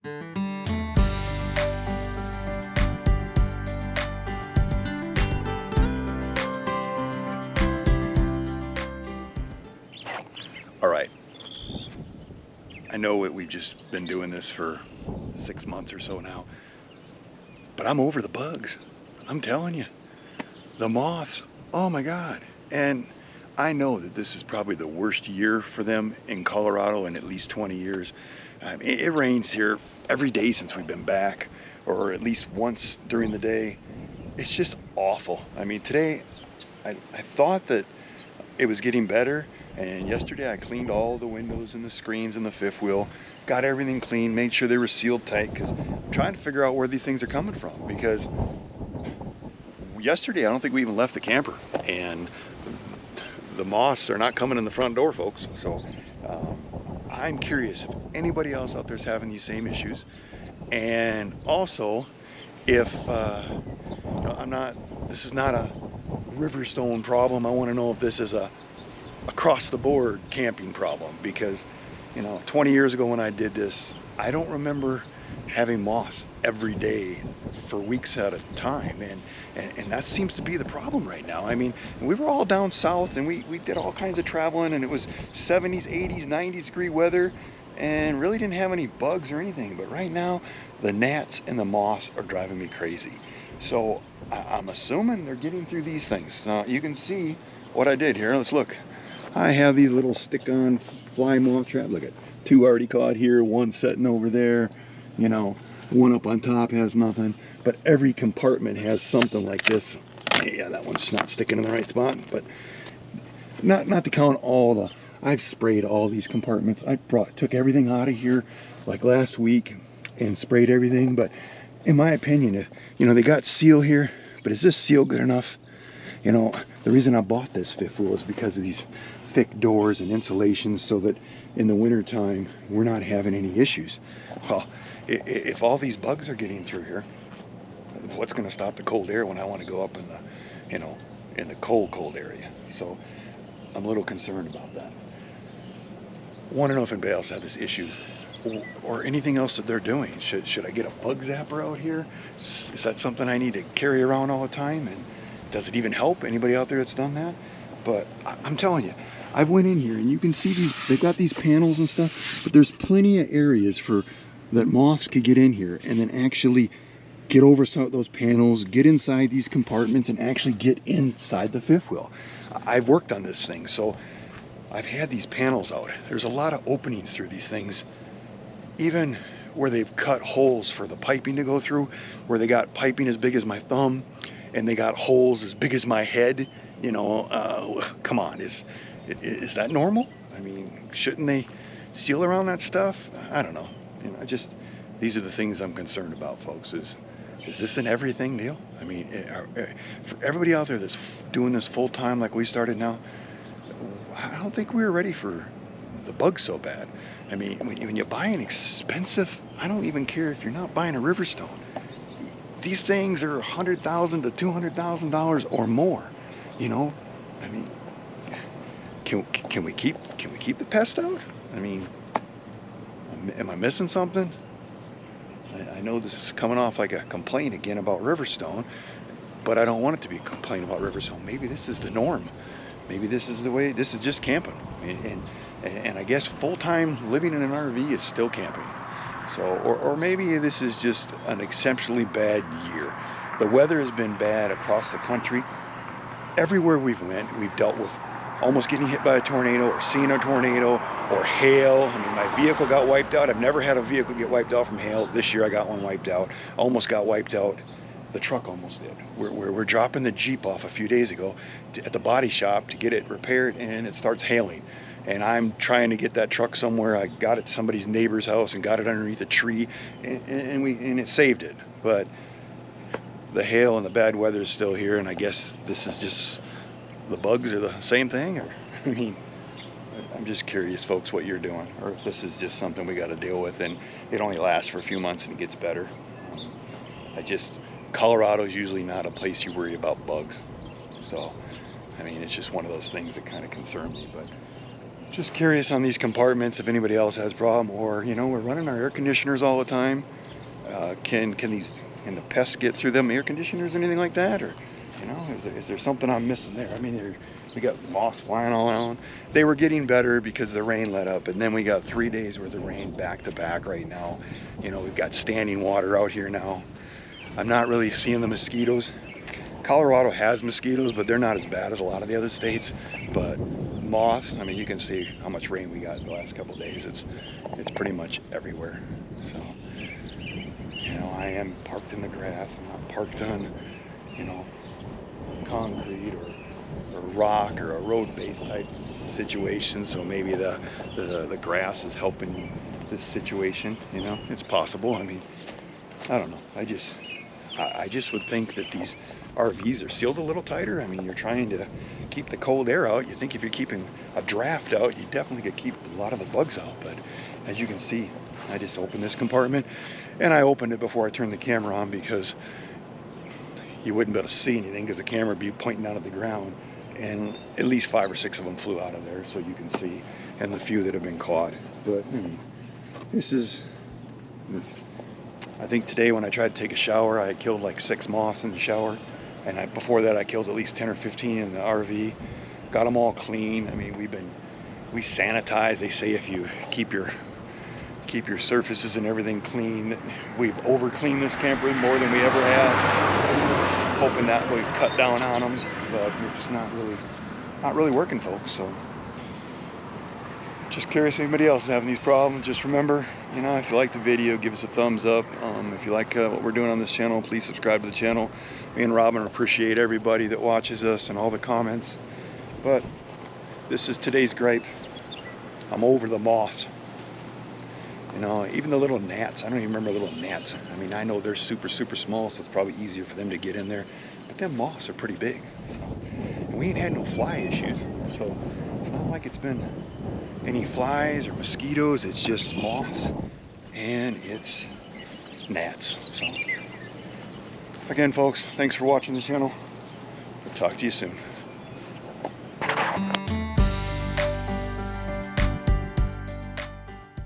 All right, I know we've just been doing this for 6 months or so now, but I'm over the bugs. I'm telling you, the moths, oh my God. And I know that this is probably the worst year for them in Colorado in at least 20 years. I mean, it rains here every day since we've been back, or at least once during the day. It's just awful. I mean, today I thought that it was getting better, and yesterday I cleaned all the windows and the screens and the fifth wheel, got everything clean, made sure they were sealed tight, because I'm trying to figure out where these things are coming from. Because yesterday I don't think we even left the camper, and the moths are not coming in the front door, folks. So I'm curious if anybody else out there is having these same issues, and also if this is not a Riverstone problem. I want to know if this is a across the board camping problem, because 20 years ago when I did this, I don't remember having moths every day for weeks at a time, and that seems to be the problem right now. I mean, we were all down south and we did all kinds of traveling, and it was 70s, 80s, 90s degree weather, and really didn't have any bugs or anything. But right now the gnats and the moths are driving me crazy. So I'm assuming they're getting through these things. Now you can see what I did here. Let's look. I have these little stick-on fly moth traps. Look at two already caught here, one sitting over there, one up on top has nothing, but every compartment has something like this. Yeah, that one's not sticking in the right spot, but not to count I've sprayed all these compartments. Took everything out of here like last week and sprayed everything. But in my opinion, they got seal here, but is this seal good enough? The reason I bought this fifth wheel is because of these thick doors and insulations, so that in the winter time we're not having any issues. Well, if all these bugs are getting through here, what's going to stop the cold air when I want to go up in the cold area? So I'm a little concerned about that. I want to know if anybody else had this issue, or anything else that they're doing. Should I get a bug zapper out here? Is that something I need to carry around all the time? And does it even help? Anybody out there that's done that? But I'm telling you, I've went in here and you can see they've got these panels and stuff, but there's plenty of areas that moths could get in here and then actually get over some of those panels, get inside these compartments, and actually get inside the fifth wheel. I've worked on this thing, so I've had these panels out. There's a lot of openings through these things, even where they've cut holes for the piping to go through, where they got piping as big as my thumb and they got holes as big as my head. Come on, is that normal? I mean, shouldn't they seal around that stuff? I don't know. These are the things I'm concerned about, folks. Is this an everything deal? I mean, for everybody out there that's doing this full time like we started now, I don't think we were ready for the bugs so bad. I mean, when you buy an expensive, I don't even care if you're not buying a Riverstone. These things are $100,000 to $200,000 or more. I mean, can we keep the pest out? I mean, am I missing something? I know this is coming off like a complaint again about Riverstone, but I don't want it to be a complaint about Riverstone. Maybe this is the norm. Maybe this is the way. This is just camping, and I guess full-time living in an RV is still camping. So, or maybe this is just an exceptionally bad year. The weather has been bad across the country. Everywhere we've dealt with almost getting hit by a tornado, or seeing a tornado, or hail. I mean, my vehicle got wiped out. I've never had a vehicle get wiped out from hail. This year I got one wiped out. Almost got wiped out. The truck almost did. We're dropping the Jeep off a few days ago at the body shop to get it repaired, and it starts hailing. And I'm trying to get that truck somewhere. I got it to somebody's neighbor's house and got it underneath a tree, and it saved it. But the hail and the bad weather is still here, and I guess this is just, the bugs are the same thing. Or I mean, I'm just curious, folks, what you're doing, or if this is just something we got to deal with and it only lasts for a few months and it gets better. Colorado is usually not a place you worry about bugs. So, I mean, it's just one of those things that kind of concern me. But Just curious on these compartments if anybody else has a problem, or you know, we're running our air conditioners all the time. Can the pests get through them air conditioners, anything like that, or you know, is there something I'm missing there? I mean, we got moths flying all around. They were getting better because the rain let up, and then we got 3 days worth of rain back to back right now. You know, we've got standing water out here now. I'm not really seeing the mosquitoes. Colorado has mosquitoes, but they're not as bad as a lot of the other states. But moths, I mean, you can see how much rain we got the last couple of days. It's pretty much everywhere. So, you know, I am parked in the grass. I'm not parked on, you know, concrete or rock or a road-based type situation. So maybe the grass is helping this situation. You know, it's possible. I mean, I don't know. I just would think that these RVs are sealed a little tighter. I mean, you're trying to keep the cold air out. You think if you're keeping a draft out, you definitely could keep a lot of the bugs out. But as you can see, I just opened this compartment, and I opened it before I turned the camera on because you wouldn't be able to see anything because the camera would be pointing down at the ground. And at least 5 or 6 of them flew out of there, so you can see, and the few that have been caught. But this is, I think today when I tried to take a shower, I killed like 6 moths in the shower. And before that, I killed at least 10 or 15 in the RV. Got them all clean. I mean, we sanitize. They say if you keep your surfaces and everything clean. We've over-cleaned this camper more than we ever have, hoping that would cut down on them, but it's not really working, folks. So just curious if anybody else is having these problems. Just remember, you know, if you like the video, give us a thumbs up. If you like what we're doing on this channel, please subscribe to the channel. Me and Robin appreciate everybody that watches us and all the comments. But this is today's gripe. I'm over the moths. You know, even the little gnats. I don't even remember little gnats. I mean, I know they're super, super small, so it's probably easier for them to get in there. But them moths are pretty big. So, and we ain't had no fly issues. So it's not like it's been any flies or mosquitoes. It's just moths and it's gnats. So again, folks, thanks for watching the channel. I'll talk to you soon.